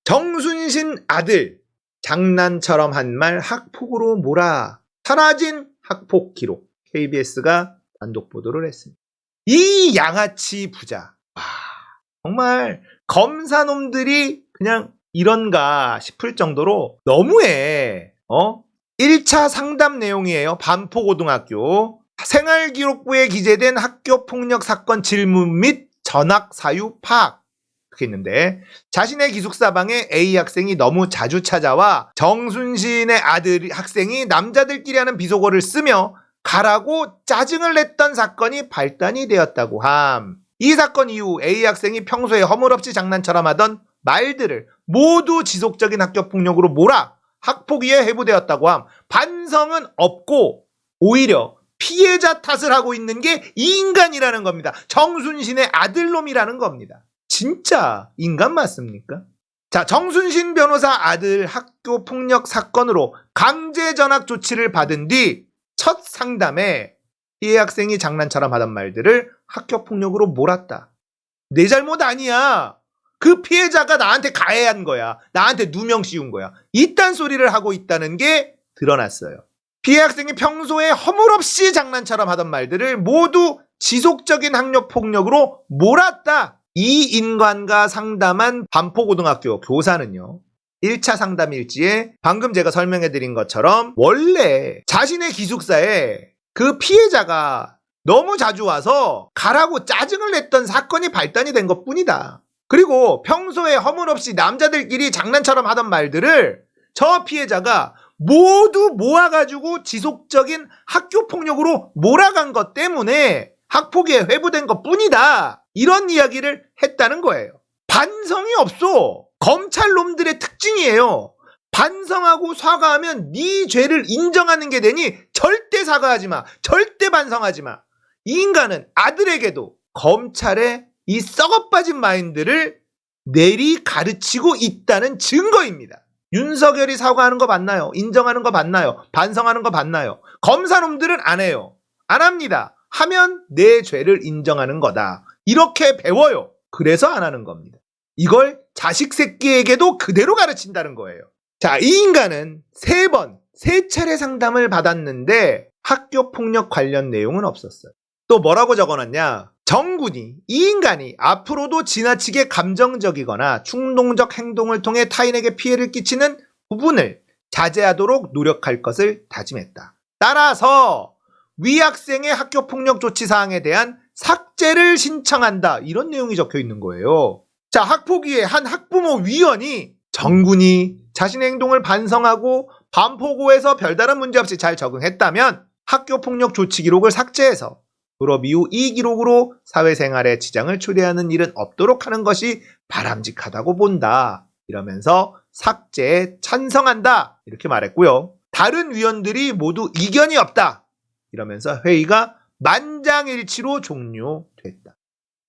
정순신 아들 장난처럼 한 말 학폭으로 몰아 사라진 학폭 기록. KBS가 단독 보도를 했습니다. 이 양아치 부자. 정말 검사놈들이 그냥 이런가 싶을 정도로 너무해. 1차 상담 내용이에요. 반포고등학교. 생활기록부에 기재된 학교폭력 사건 질문 및 전학 사유 파악. 그렇게 있는데 자신의 기숙사방에 A 학생이 너무 자주 찾아와 정순신의 아들 학생이 남자들끼리 하는 비속어를 쓰며 가라고 짜증을 냈던 사건이 발단이 되었다고 함. 이 사건 이후 A 학생이 평소에 허물없이 장난처럼 하던 말들을 모두 지속적인 학교폭력으로 몰아 학폭위에 회부되었다고 함. 반성은 없고 오히려 피해자 탓을 하고 있는 게 이 인간이라는 겁니다. 정순신의 아들놈이라는 겁니다. 진짜 인간 맞습니까? 자, 정순신 변호사 아들 학교폭력 사건으로 강제 전학 조치를 받은 뒤 첫 상담에 피해 학생이 장난처럼 하던 말들을 학교폭력으로 몰았다. 내 잘못 아니야. 그 피해자가 나한테 가해한 거야. 나한테 누명 씌운 거야. 이딴 소리를 하고 있다는 게 드러났어요. 피해 학생이 평소에 허물없이 장난처럼 하던 말들을 모두 지속적인 학교폭력으로 몰았다. 이 인간과 상담한 반포고등학교 교사는요. 1차 상담 일지에 방금 제가 설명해드린 것처럼 원래 자신의 기숙사에 그 피해자가 너무 자주 와서 가라고 짜증을 냈던 사건이 발단이 된 것뿐이다. 그리고 평소에 허물없이 남자들끼리 장난처럼 하던 말들을 저 피해자가 모두 모아가지고 지속적인 학교폭력으로 몰아간 것 때문에 학폭에 회부된 것뿐이다. 이런 이야기를 했다는 거예요. 반성이 없어. 검찰놈들의 특징이에요. 반성하고 사과하면 네 죄를 인정하는 게 되니 절대 사과하지 마. 절대 반성하지 마. 이 인간은 아들에게도 검찰의 이 썩어빠진 마인드를 내리 가르치고 있다는 증거입니다. 윤석열이 사과하는 거 맞나요? 인정하는 거 맞나요? 반성하는 거 맞나요? 검사놈들은 안 해요. 안 합니다. 하면 내 죄를 인정하는 거다. 이렇게 배워요. 그래서 안 하는 겁니다. 이걸 자식 새끼에게도 그대로 가르친다는 거예요. 자, 이 인간은 3차례 상담을 받았는데 학교폭력 관련 내용은 없었어요. 또 뭐라고 적어놨냐? 정군이, 이 인간이 앞으로도 지나치게 감정적이거나 충동적 행동을 통해 타인에게 피해를 끼치는 부분을 자제하도록 노력할 것을 다짐했다. 따라서 위 학생의 학교폭력 조치 사항에 대한 삭제를 신청한다. 이런 내용이 적혀 있는 거예요. 자, 학폭위의 한 학부모 위원이 정군이 자신의 행동을 반성하고 반포고에서 별다른 문제 없이 잘 적응했다면 학교폭력 조치 기록을 삭제해서 졸업 이후 이 기록으로 사회생활에 지장을 초래하는 일은 없도록 하는 것이 바람직하다고 본다. 이러면서 삭제에 찬성한다. 이렇게 말했고요. 다른 위원들이 모두 이견이 없다. 이러면서 회의가 만장일치로 종료됐다.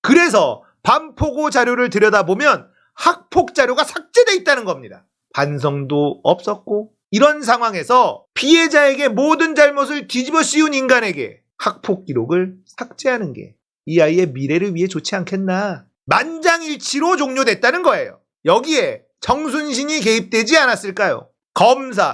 그래서 반포고 자료를 들여다보면 학폭 자료가 삭제돼 있다는 겁니다. 반성도 없었고 이런 상황에서 피해자에게 모든 잘못을 뒤집어 씌운 인간에게 학폭 기록을 삭제하는 게 이 아이의 미래를 위해 좋지 않겠나. 만장일치로 종료됐다는 거예요. 여기에 정순신이 개입되지 않았을까요?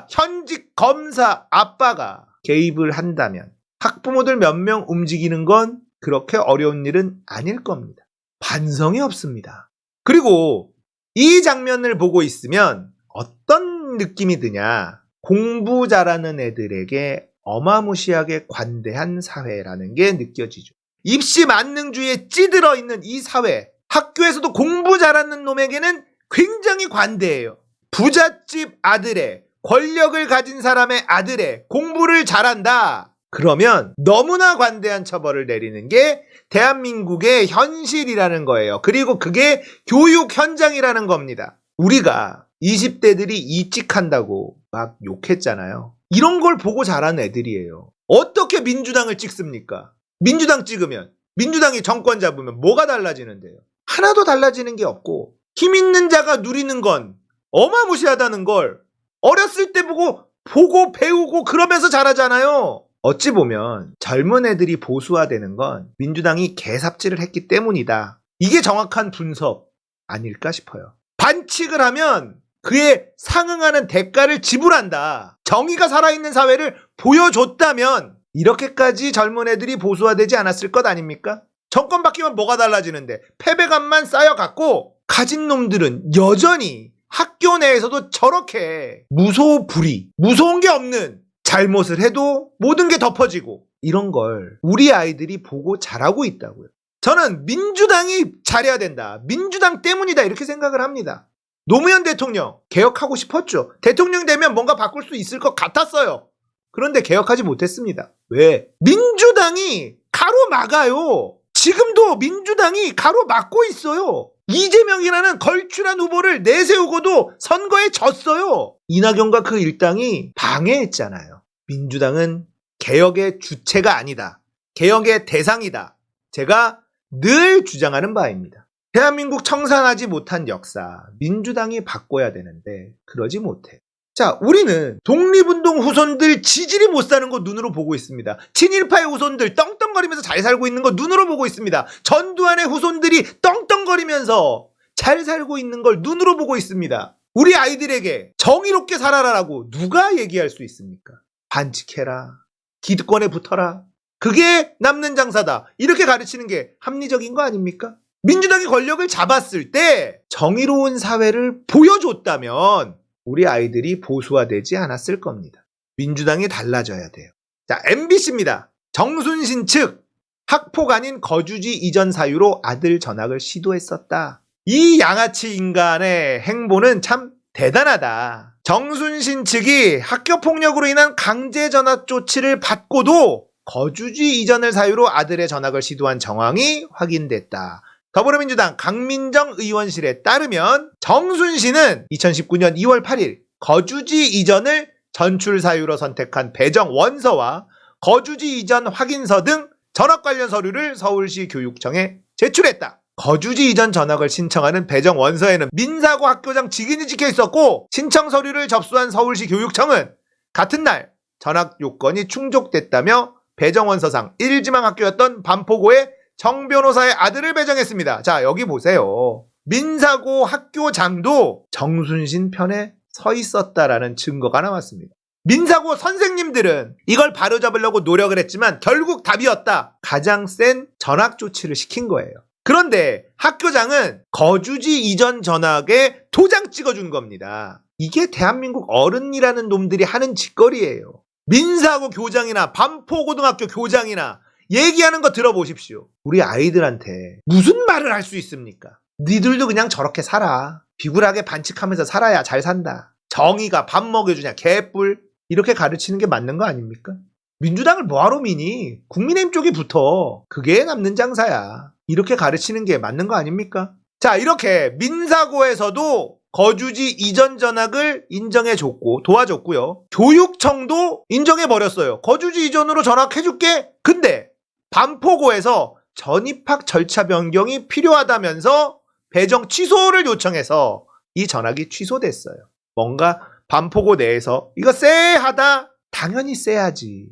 현직 검사 아빠가 개입을 한다면 학부모들 몇 명 움직이는 건 그렇게 어려운 일은 아닐 겁니다. 반성이 없습니다. 그리고 이 장면을 보고 있으면 어떤 느낌이 드냐? 공부 잘하는 애들에게 어마무시하게 관대한 사회라는 게 느껴지죠. 입시 만능주의에 찌들어 있는 이 사회, 학교에서도 공부 잘하는 놈에게는 굉장히 관대해요. 부잣집 아들의, 권력을 가진 사람의 아들의 공부를 잘한다. 그러면 너무나 관대한 처벌을 내리는 게 대한민국의 현실이라는 거예요. 그리고 그게 교육 현장이라는 겁니다. 우리가 20대들이 이찍한다고 막 욕했잖아요. 이런 걸 보고 자란 애들이에요. 어떻게 민주당을 찍습니까? 민주당 찍으면, 민주당이 정권 잡으면 뭐가 달라지는데요? 하나도 달라지는 게 없고 힘 있는 자가 누리는 건 어마무시하다는 걸 어렸을 때 보고 배우고 그러면서 자라잖아요. 어찌 보면 젊은 애들이 보수화되는 건 민주당이 개삽질을 했기 때문이다. 이게 정확한 분석 아닐까 싶어요. 반칙을 하면 그에 상응하는 대가를 지불한다. 정의가 살아있는 사회를 보여줬다면 이렇게까지 젊은 애들이 보수화되지 않았을 것 아닙니까? 정권 바뀌면 뭐가 달라지는데 패배감만 쌓여갖고 가진 놈들은 여전히 학교 내에서도 저렇게 무소불위, 무서운 게 없는 잘못을 해도 모든 게 덮어지고 이런 걸 우리 아이들이 보고 자라고 있다고요. 저는 민주당이 잘해야 된다. 민주당 때문이다 이렇게 생각을 합니다. 노무현 대통령 개혁하고 싶었죠. 대통령 되면 뭔가 바꿀 수 있을 것 같았어요. 그런데 개혁하지 못했습니다. 왜? 민주당이 가로막아요. 지금도 민주당이 가로막고 있어요. 이재명이라는 걸출한 후보를 내세우고도 선거에 졌어요. 이낙연과 그 일당이 방해했잖아요. 민주당은 개혁의 주체가 아니다. 개혁의 대상이다. 제가 늘 주장하는 바입니다. 대한민국 청산하지 못한 역사, 민주당이 바꿔야 되는데 그러지 못해. 자, 우리는 독립운동 후손들 지질이 못 사는 거 눈으로 보고 있습니다. 친일파의 후손들 떵떵거리면서 잘 살고 있는 거 눈으로 보고 있습니다. 전두환의 후손들이 떵떵거리면서 잘 살고 있는 걸 눈으로 보고 있습니다. 우리 아이들에게 정의롭게 살아라라고 누가 얘기할 수 있습니까? 반칙해라. 기득권에 붙어라. 그게 남는 장사다. 이렇게 가르치는 게 합리적인 거 아닙니까? 민주당이 권력을 잡았을 때 정의로운 사회를 보여줬다면 우리 아이들이 보수화되지 않았을 겁니다. 민주당이 달라져야 돼요. 자, MBC입니다. 정순신 측 학폭 아닌 거주지 이전 사유로 아들 전학을 시도했었다. 이 양아치 인간의 행보는 참 대단하다. 정순신 측이 학교폭력으로 인한 강제 전학 조치를 받고도 거주지 이전을 사유로 아들의 전학을 시도한 정황이 확인됐다. 더불어민주당 강민정 의원실에 따르면 정순신은 2019년 2월 8일 거주지 이전을 전출 사유로 선택한 배정 원서와 거주지 이전 확인서 등 전학 관련 서류를 서울시 교육청에 제출했다. 거주지 이전 전학을 신청하는 배정 원서에는 민사고 학교장 직인이 찍혀 있었고 신청 서류를 접수한 서울시 교육청은 같은 날 전학 요건이 충족됐다며 배정 원서상 1지망 학교였던 반포고에 정 변호사의 아들을 배정했습니다. 자, 여기 보세요. 민사고 학교장도 정순신 편에 서 있었다라는 증거가 나왔습니다. 민사고 선생님들은 이걸 바로잡으려고 노력을 했지만 결국 답이었다. 가장 센 전학 조치를 시킨 거예요. 그런데 학교장은 거주지 이전 전학에 도장 찍어준 겁니다. 이게 대한민국 어른이라는 놈들이 하는 짓거리예요. 민사고 교장이나 반포고등학교 교장이나 얘기하는 거 들어보십시오. 우리 아이들한테 무슨 말을 할 수 있습니까? 니들도 그냥 저렇게 살아. 비굴하게 반칙하면서 살아야 잘 산다. 정의가 밥 먹여주냐 개뿔. 이렇게 가르치는 게 맞는 거 아닙니까? 민주당을 뭐하러 미니? 국민의힘 쪽이 붙어. 그게 남는 장사야. 이렇게 가르치는 게 맞는 거 아닙니까? 자, 이렇게 민사고에서도 거주지 이전 전학을 인정해줬고 도와줬고요. 교육청도 인정해버렸어요. 거주지 이전으로 전학해줄게. 근데 반포고에서 전입학 절차 변경이 필요하다면서 배정 취소를 요청해서 이 전학이 취소됐어요. 뭔가 반포고 내에서 이거 쎄하다? 당연히 쎄하지.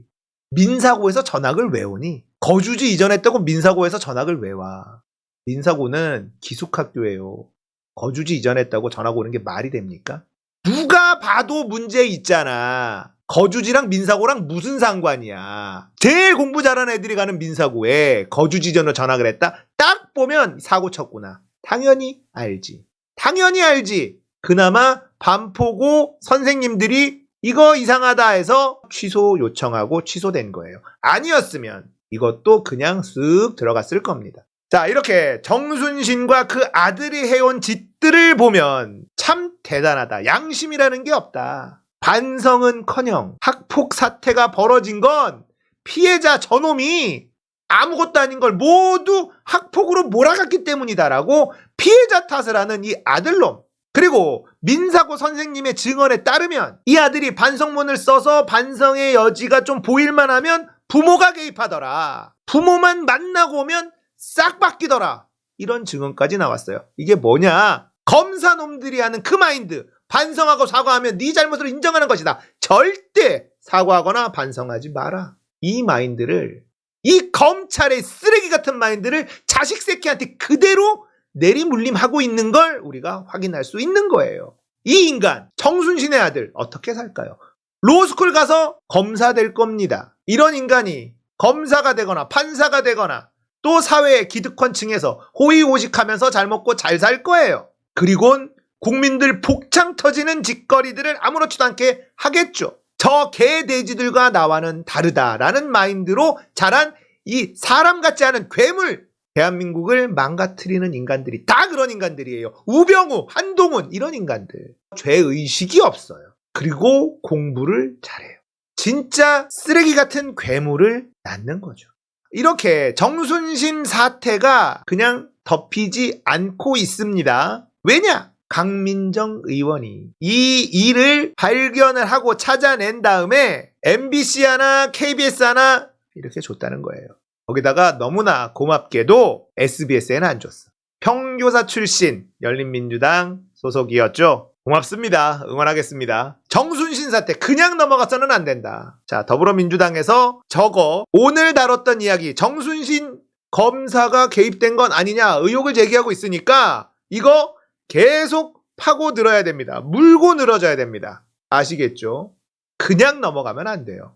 민사고에서 전학을 왜 오니? 거주지 이전했다고 민사고에서 전학을 왜 와? 민사고는 기숙학교예요. 거주지 이전했다고 전학 오는 게 말이 됩니까? 누가 봐도 문제 있잖아. 거주지랑 민사고랑 무슨 상관이야. 제일 공부 잘하는 애들이 가는 민사고에 거주지 이전으로 전학을 했다? 딱 보면 사고 쳤구나. 당연히 알지. 당연히 알지. 그나마 반포고 선생님들이 이거 이상하다 해서 취소 요청하고 취소된 거예요. 아니었으면 이것도 그냥 쓱 들어갔을 겁니다. 자, 이렇게 정순신과 그 아들이 해온 짓들을 보면 참 대단하다. 양심이라는 게 없다. 반성은커녕 학폭 사태가 벌어진 건 피해자 저놈이 아무것도 아닌 걸 모두 학폭으로 몰아갔기 때문이다라고 피해자 탓을 하는 이 아들놈. 그리고 민사고 선생님의 증언에 따르면 이 아들이 반성문을 써서 반성의 여지가 좀 보일만 하면 부모가 개입하더라. 부모만 만나고 오면 싹 바뀌더라. 이런 증언까지 나왔어요. 이게 뭐냐? 검사놈들이 하는 그 마인드. 반성하고 사과하면 네 잘못을 인정하는 것이다. 절대 사과하거나 반성하지 마라. 이 마인드를, 이 검찰의 쓰레기 같은 마인드를 자식 새끼한테 그대로 내리물림하고 있는 걸 우리가 확인할 수 있는 거예요. 이 인간 정순신의 아들 어떻게 살까요? 로스쿨 가서 검사 될 겁니다. 이런 인간이 검사가 되거나 판사가 되거나 또 사회의 기득권층에서 호의호식하면서 잘 먹고 잘 살 거예요. 그리곤 국민들 복창 터지는 짓거리들을 아무렇지도 않게 하겠죠. 저 개돼지들과 나와는 다르다라는 마인드로 자란 이 사람 같지 않은 괴물, 대한민국을 망가뜨리는 인간들이 다 그런 인간들이에요. 우병우, 한동훈 이런 인간들. 죄의식이 없어요. 그리고 공부를 잘해요. 진짜 쓰레기 같은 괴물을 낳는 거죠. 이렇게 정순신 사태가 그냥 덮이지 않고 있습니다. 왜냐? 강민정 의원이 이 일을 발견을 하고 찾아낸 다음에 MBC 하나 KBS 하나 이렇게 줬다는 거예요. 거기다가 너무나 고맙게도 SBS에는 안 줬어. 평교사 출신 열린민주당 소속이었죠. 고맙습니다. 응원하겠습니다. 정순신 사태 그냥 넘어가서는 안 된다. 자, 더불어민주당에서 저거 오늘 다뤘던 이야기 정순신 검사가 개입된 건 아니냐 의혹을 제기하고 있으니까 이거 계속 파고 늘어야 됩니다. 물고 늘어져야 됩니다. 아시겠죠? 그냥 넘어가면 안 돼요.